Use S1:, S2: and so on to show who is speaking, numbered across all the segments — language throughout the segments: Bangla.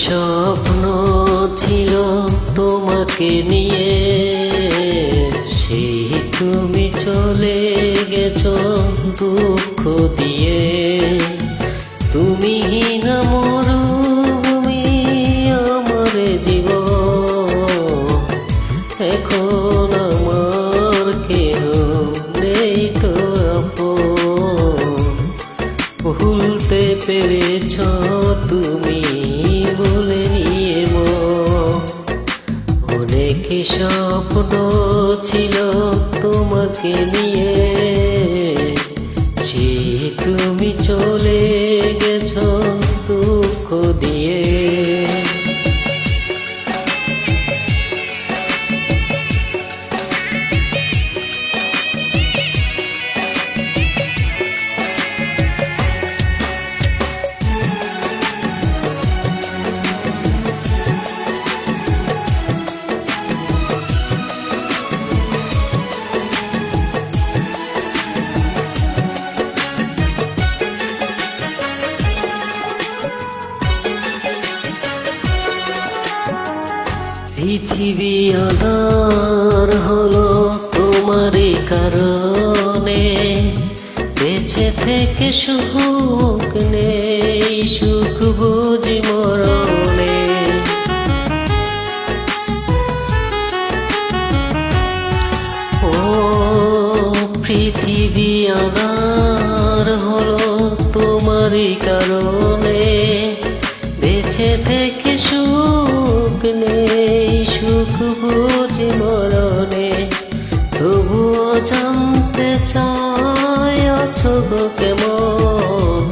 S1: স্বপ্ন ছিল তোমাকে নিয়ে, সেই তুমি চলে গেছো দুঃখ দিয়ে। তুমি না মরুভূমি আমার জীবন, এখন আমার কেহ নেই তো আপন। ভুলতে পেরেছ তুমি বলে নিয়ে অনেক স্বপ্ন ছিল তোমাকে নিয়ে, সে তুমি চলে গেছো দুঃখ দিয়ে। পৃথিবী আঁধার হলো তোমারই কারণে, বেঁচে থেকে সুখ নেই, সুখ বুঝি মরণে। ও পৃথিবী আঁধার হলো তোমারই কারণে, বেঁচে থেকে সুখ নেই, সুখ বুঝি মরণে। তবুও জানতে চাই আছো গো কেমন,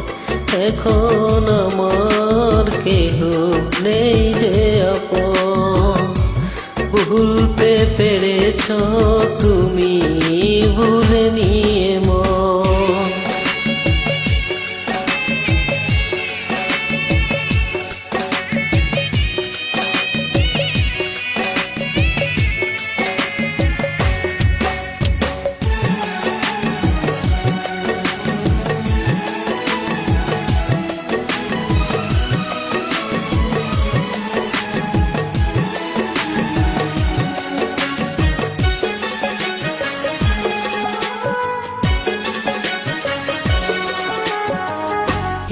S1: এখন আমার কেহ নেই যে আপন। ভুলতে পেরেছ তুমি ভুলে নিয়ে মন।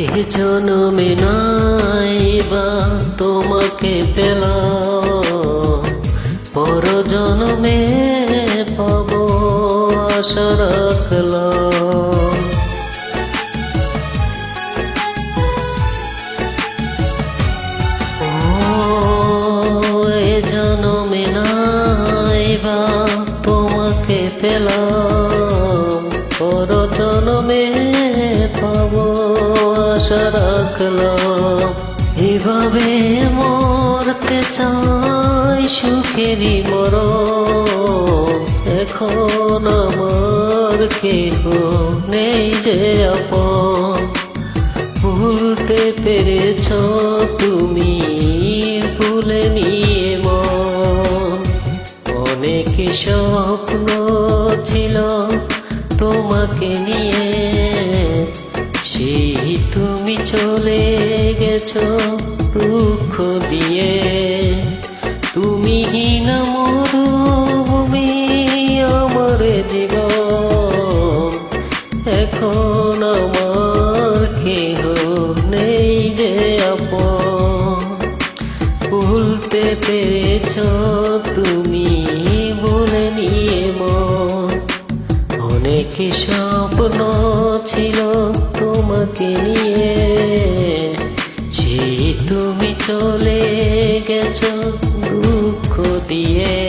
S1: এ জনমে নাইবা তোমাকে পেলাম, পর জনমে পাবো আশা রাখলাম। ও এ জনমে নাইবা তোমাকে পেলাম, পর জনমে পাবো আশা রাখলাম। এভাবে মরতে চাই সুখেরই মরণ, এখন আমার কেহ নেই যে আপন। ভুলতে পেরেছ তুমি ভুলে নিয়ে মন। অনেক স্বপ্ন ছিল তোমাকে নিয়ে, সেই তুমি চলে গেছো দুঃখ দিয়ে। তুমি না মরুভূমি আমার জীবন, এখন আমার কেহ নেই যে আপন। ভুলতে পেরেছ তুমি ভুলে নিয়ে মন। অনেক স্বপ্ন ছিল তোমাকে নিয়ে, সেই তুমি চলে গেছো দুঃখ দিয়ে।